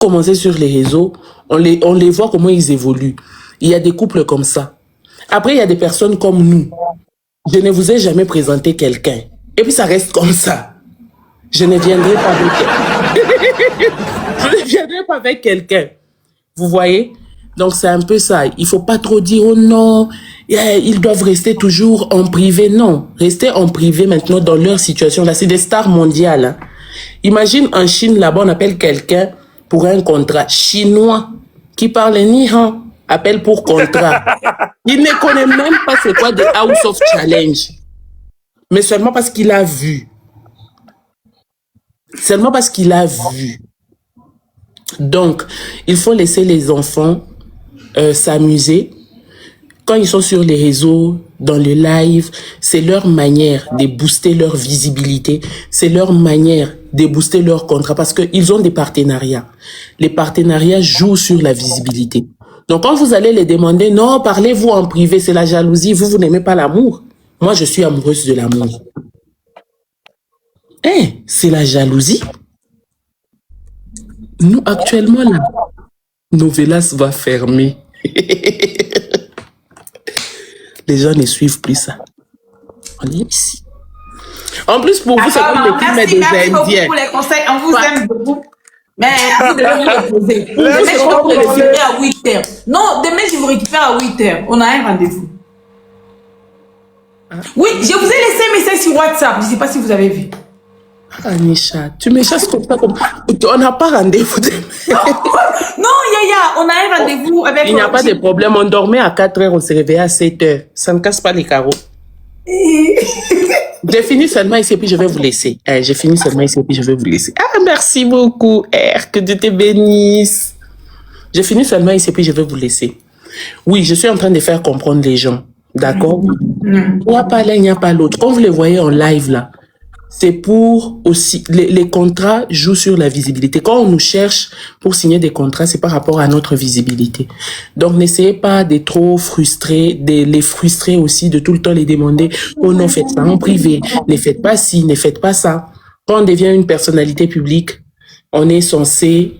commencé sur les réseaux, on les voit comment ils évoluent. Il y a des couples comme ça. Après, il y a des personnes comme nous. Je ne vous ai jamais présenté quelqu'un. Et puis, ça reste comme ça. Je ne viendrai pas avec quelqu'un. Je ne viendrai pas avec quelqu'un. Vous voyez? Donc, c'est un peu ça. Il faut pas trop dire, oh non, ils doivent rester toujours en privé. Non, rester en privé maintenant dans leur situation. Là, c'est des stars mondiales. Hein. Imagine en Chine, là-bas, on appelle quelqu'un pour un contrat chinois qui parle Nihan, appelle pour contrat. Il ne connaît même pas c'est quoi des House of Challenge. Mais seulement parce qu'il a vu. Seulement parce qu'il a vu. Donc, il faut laisser les enfants s'amuser. Quand ils sont sur les réseaux, dans le live, c'est leur manière de booster leur visibilité. C'est leur manière de booster leur contrat parce qu'ils ont des partenariats. Les partenariats jouent sur la visibilité. Donc, quand vous allez les demander, non, parlez-vous en privé, c'est la jalousie, vous n'aimez pas l'amour. Moi, je suis amoureuse de l'amour. Eh, c'est la jalousie. Nous, actuellement, là, Novelas va fermer. Les gens ne suivent plus ça. On est ici. En plus, pour vous, c'est comme les films des Indiens. Merci pour les conseils. On vous aime beaucoup. Mais vous devez vous reposer. Demain, je vais vous récupérer à 8h. Non, demain, je vous récupère à 8h. On a un rendez-vous. Oui, je vous ai laissé un message sur WhatsApp. Je ne sais pas si vous avez vu. Anisha, tu me chasses comme ça. On n'a pas rendez-vous. Non, Yaya, on a un rendez-vous avec... Il n'y a pas de problème. On dormait à 4h, on se réveillait à 7h. Ça ne casse pas les carreaux. J'ai fini seulement ici et puis je vais vous laisser. J'ai fini seulement ici et puis je vais vous laisser. Ah, merci beaucoup, R. Que Dieu te bénisse. J'ai fini seulement ici et puis je vais vous laisser. Oui, je suis en train de faire comprendre les gens. D'accord? Il n'y a pas l'un, il n'y a pas l'autre. Quand vous les voyez en live là, c'est pour aussi, les contrats jouent sur la visibilité. Quand on nous cherche pour signer des contrats, c'est par rapport à notre visibilité. Donc, n'essayez pas de trop frustrer, de les frustrer aussi, de tout le temps les demander, oh non, faites ça en privé, ne faites pas ci, ne faites pas ça. Quand on devient une personnalité publique, on est censé,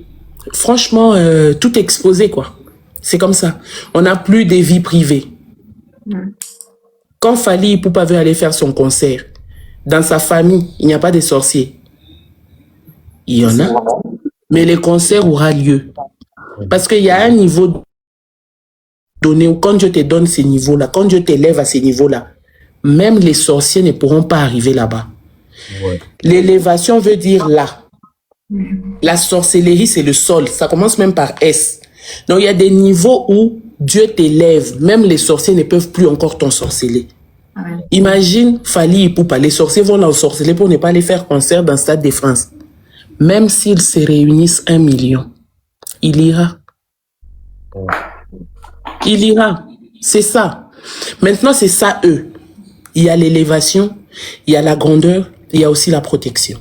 franchement, tout exposer, quoi. C'est comme ça. On n'a plus de vie privée. Quand Fally Ipupa veut aller faire son concert, dans sa famille, il n'y a pas de sorciers. Il y en a. Mais le concert aura lieu. Parce qu'il y a un niveau donné où quand Dieu te donne ces niveaux-là, quand Dieu t'élève à ces niveaux-là, même les sorciers ne pourront pas arriver là-bas. Ouais. L'élévation veut dire là. La sorcellerie, c'est le sol. Ça commence même par S. Donc, il y a des niveaux où Dieu t'élève. Même les sorciers ne peuvent plus encore t'ensorceler. Imagine Fally Ipupa, les sorciers vont l'ensorceler pour ne pas aller faire concert dans le Stade de France. Même s'ils se réunissent 1 million, il ira. Il ira. C'est ça. Maintenant, c'est ça, eux. Il y a l'élévation, il y a la grandeur, il y a aussi la protection.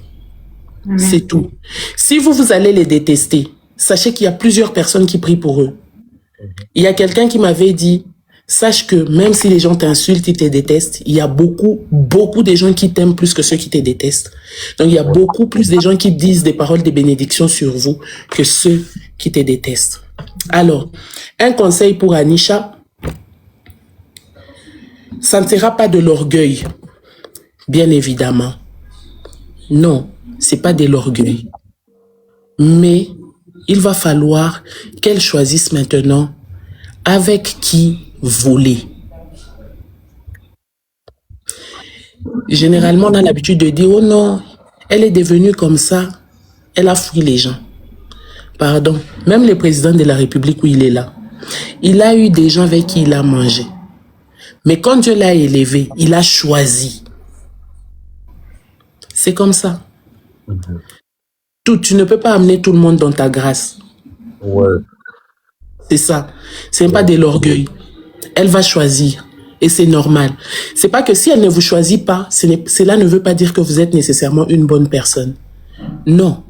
C'est tout. Si vous allez les détester, sachez qu'il y a plusieurs personnes qui prient pour eux. Il y a quelqu'un qui m'avait dit, sache que même si les gens t'insultent, ils te détestent, il y a beaucoup de gens qui t'aiment plus que ceux qui te détestent. Donc, il y a beaucoup plus de gens qui disent des paroles de bénédiction sur vous que ceux qui te détestent. Alors, un conseil pour Anisha, ça ne sera pas de l'orgueil, bien évidemment. Non, c'est pas de l'orgueil. Mais il va falloir qu'elle choisisse maintenant avec qui voler. Généralement, on a l'habitude de dire, oh non, elle est devenue comme ça, elle a fui les gens. Pardon, même le président de la République où il est là, il a eu des gens avec qui il a mangé. Mais quand Dieu l'a élevé, il a choisi. C'est comme ça. Tu ne peux pas amener tout le monde dans ta grâce. Ouais. C'est ça. C'est pas de l'orgueil. Elle va choisir. Et c'est normal. C'est pas que si elle ne vous choisit pas, cela ne veut pas dire que vous êtes nécessairement une bonne personne. Non.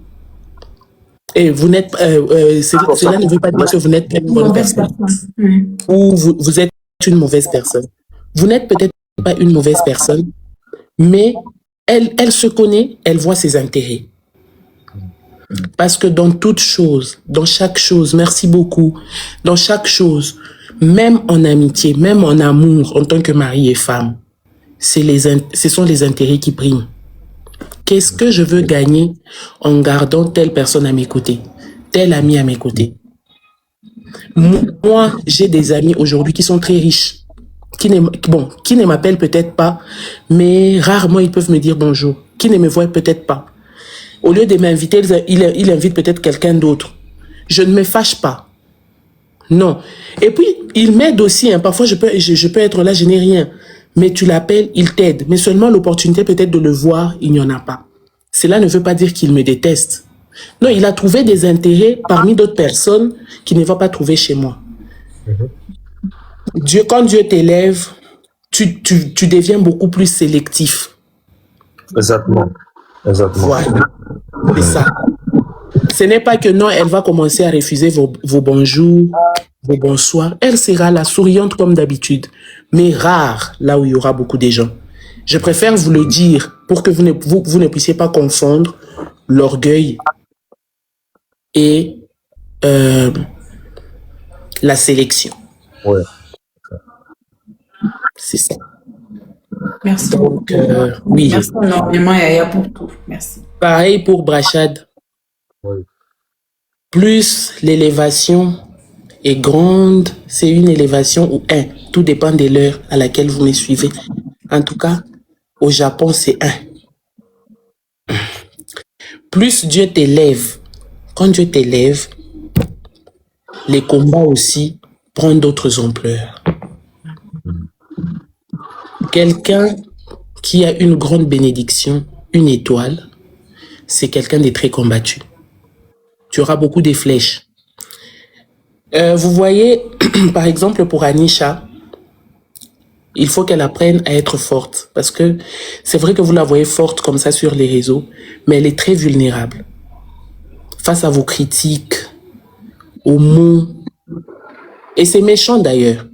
Et vous n'êtes, cela ne veut pas dire que vous n'êtes pas une bonne personne. Ou vous êtes une mauvaise personne. Vous n'êtes peut-être pas une mauvaise personne, mais elle se connaît, elle voit ses intérêts. Parce que dans toute chose, dans chaque chose, merci beaucoup, dans chaque chose, même en amitié, même en amour, en tant que mari et femme, ce sont les intérêts qui priment. Qu'est-ce que je veux gagner en gardant telle personne à mes côtés, tel ami à mes côtés? Moi, j'ai des amis aujourd'hui qui sont très riches, qui ne m'appellent peut-être pas, mais rarement ils peuvent me dire bonjour, qui ne me voient peut-être pas. Au lieu de m'inviter, il invite peut-être quelqu'un d'autre. Je ne me fâche pas. Non. Et puis, il m'aide aussi. Hein. Parfois, je peux être là, je n'ai rien. Mais tu l'appelles, il t'aide. Mais seulement l'opportunité peut-être de le voir, il n'y en a pas. Cela ne veut pas dire qu'il me déteste. Non, il a trouvé des intérêts parmi d'autres personnes qu'il ne va pas trouver chez moi. Quand Dieu t'élève, tu deviens beaucoup plus sélectif. Exactement. Voilà. C'est ça. Ce n'est pas que non, elle va commencer à refuser vos bonjours, vos bonsoirs. Elle sera là, souriante comme d'habitude, mais rare là où il y aura beaucoup de gens. Je préfère vous le dire pour que vous ne puissiez pas confondre l'orgueil et la sélection. Ouais. C'est ça. Merci. Donc, oui. Merci énormément, Yaya, pour tout. Merci. Pareil pour Brachad. Oui. Plus l'élévation est grande, c'est une élévation ou un. Tout dépend de l'heure à laquelle vous me suivez. En tout cas, au Japon, c'est un. Plus Dieu t'élève. Quand Dieu t'élève, les combats aussi prennent d'autres ampleurs. Quelqu'un qui a une grande bénédiction, une étoile, c'est quelqu'un de très combattu. Tu auras beaucoup de flèches. Vous voyez, par exemple, pour Anisha, il faut qu'elle apprenne à être forte. Parce que c'est vrai que vous la voyez forte comme ça sur les réseaux, mais elle est très vulnérable. Face à vos critiques, aux mots. Et c'est méchant d'ailleurs.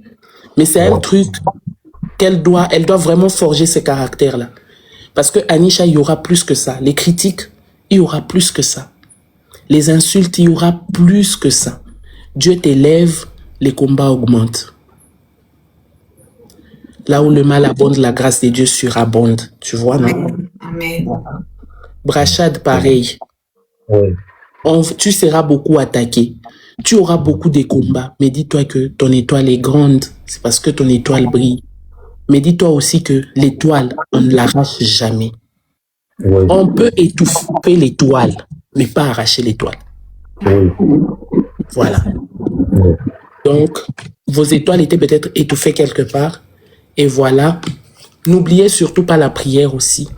Mais c'est un truc elle doit vraiment forger ce caractère-là. Parce que Anisha, il y aura plus que ça. Les critiques, il y aura plus que ça. Les insultes, il y aura plus que ça. Dieu t'élève, les combats augmentent. Là où le mal abonde, la grâce de Dieu surabonde. Tu vois, non? Amen. Brachad, pareil. Oui. Tu seras beaucoup attaqué. Tu auras beaucoup de combats. Mais dis-toi que ton étoile est grande. C'est parce que ton étoile brille. Mais dis-toi aussi que l'étoile, on ne l'arrache jamais. Oui. On peut étouffer l'étoile, mais pas arracher l'étoile. Oui. Voilà. Oui. Donc, vos étoiles étaient peut-être étouffées quelque part. Et voilà. N'oubliez surtout pas la prière aussi.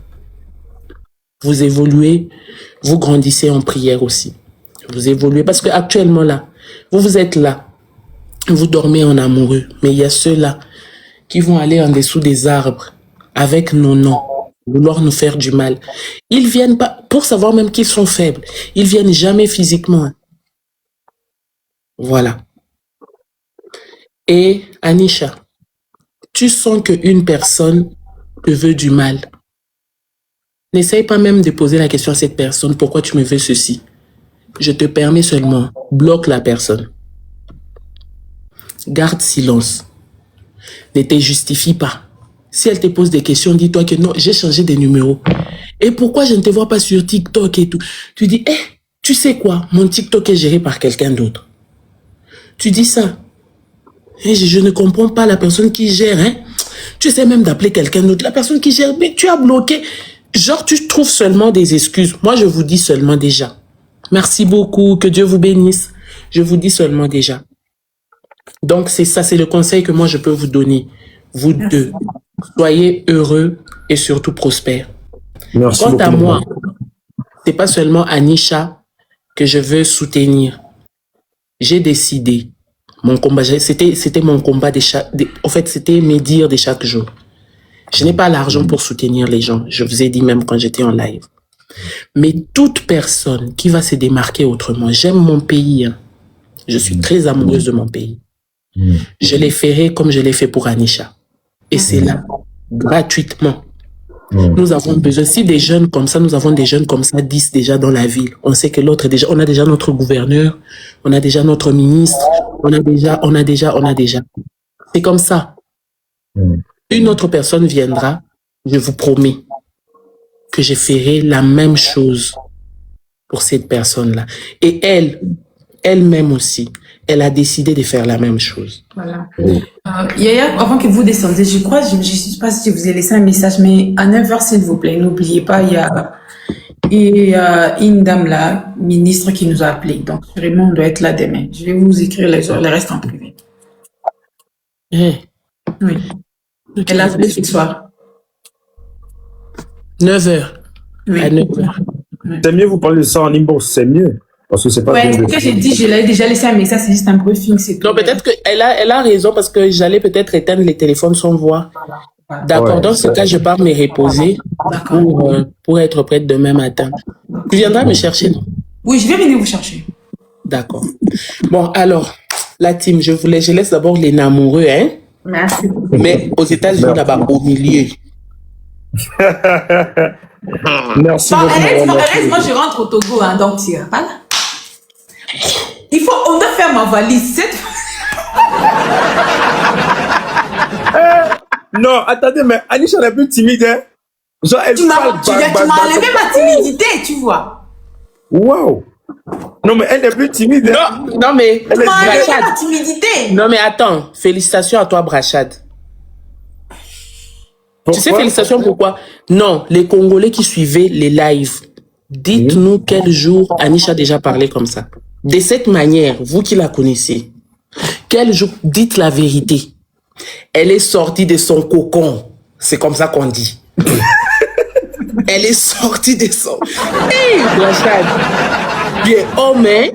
Vous évoluez, vous grandissez en prière aussi. Vous évoluez. Parce qu'actuellement là, vous êtes là. Vous dormez en amoureux. Mais il y a ceux-là qui vont aller en dessous des arbres avec nos noms, vouloir nous faire du mal. Ils viennent pas, pour savoir même qu'ils sont faibles, ils viennent jamais physiquement. Voilà. Et Anisha, tu sens qu'une personne te veut du mal. N'essaye pas même de poser la question à cette personne, pourquoi tu me veux ceci? Je te permets seulement, bloque la personne. Garde silence. Ne te justifie pas. Si elle te pose des questions, dis-toi que non, j'ai changé de numéro. Et pourquoi je ne te vois pas sur TikTok et tout? Tu dis, tu sais quoi? Mon TikTok est géré par quelqu'un d'autre. Tu dis ça. Et je ne comprends pas la personne qui gère. Hein? Tu essaies même d'appeler quelqu'un d'autre. La personne qui gère, mais tu as bloqué. Genre, tu trouves seulement des excuses. Moi, je vous dis seulement déjà. Merci beaucoup. Que Dieu vous bénisse. Je vous dis seulement déjà. Donc, c'est ça, c'est le conseil que moi, je peux vous donner. Vous deux, soyez heureux et surtout prospères. Merci Quant beaucoup. à moi, c'est pas seulement Anisha que je veux soutenir. J'ai décidé, mon combat, c'était mon combat en fait, c'était mes dires de chaque jour. Je n'ai pas l'argent pour soutenir les gens. Je vous ai dit même quand j'étais en live. Mais toute personne qui va se démarquer autrement, j'aime mon pays. Hein. Je suis très amoureuse de mon pays. Je les ferai comme je l'ai fait pour Anisha. Et c'est là, gratuitement. Nous avons besoin, si des jeunes comme ça, nous avons des jeunes comme ça, 10 déjà dans la ville. On sait que l'autre est déjà, on a déjà notre gouverneur, on a déjà notre ministre, on a déjà. C'est comme ça. Une autre personne viendra, je vous promets que je ferai la même chose pour cette personne-là. Et elle-même aussi, elle a décidé de faire la même chose. Voilà. Yaya, avant que vous descendiez, je crois, je ne sais pas si je vous ai laissé un message, mais à 9h, s'il vous plaît, n'oubliez pas, il y a une dame là, ministre, qui nous a appelé. Donc, vraiment, on doit être là demain. Je vais vous écrire le reste en privé. Hey. Oui. Elle a appelé ce soir. 9h. Oui. À 9h. C'est mieux vous parler de ça en inbox, c'est mieux. Parce que c'est pas Ouais, bien ce que j'ai dit, je l'avais déjà laissé un message, c'est juste un briefing, c'est tout. Non, peut-être qu'elle a raison parce que j'allais peut-être éteindre les téléphones sans voix. D'accord, Ouais, dans ce cas, je pars me reposer pour être prête demain matin. Tu viendras me chercher, non? Oui, je vais venir vous chercher. D'accord. Bon, alors, la team, je laisse d'abord les amoureux, hein? Merci. Mais aux États-Unis, là-bas, au milieu. Merci Bon, beaucoup. Alex, moi je rentre au Togo, hein, donc tu iras pas là. On doit faire ma valise. Non, attendez, mais Anisha est plus timide, hein? Genre, elle Tu m'as parle, enlevé ma timidité, tu vois. Waouh! Non, mais elle est plus timide, hein? Non, mais... Tu m'as enlevé Brachad. ma timidité. Non, mais attends. Félicitations à toi, Brachad. Tu sais, félicitations pourquoi? Non, les Congolais qui suivaient les lives, dites-nous quel jour Anisha a déjà parlé comme ça. De cette manière, vous qui la connaissez, quel jour, dites la vérité. Elle est sortie de son cocon. C'est comme ça qu'on dit. Elle est sortie de son... Hey, Brachad. Tu es homme, hein?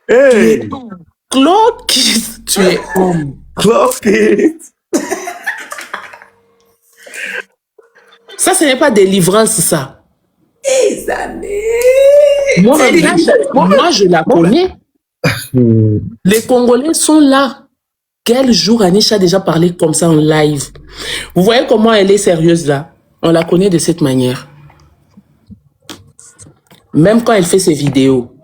Hey! Claude Kiss, tu es homme. Claude! Ça, ce n'est pas délivrance, ça. Des années. Moi, je la connais. Les Congolais sont là. Quel jour Anisha a déjà parlé comme ça en live? Vous voyez comment elle est sérieuse là? On la connaît de cette manière. Même quand elle fait ses vidéos.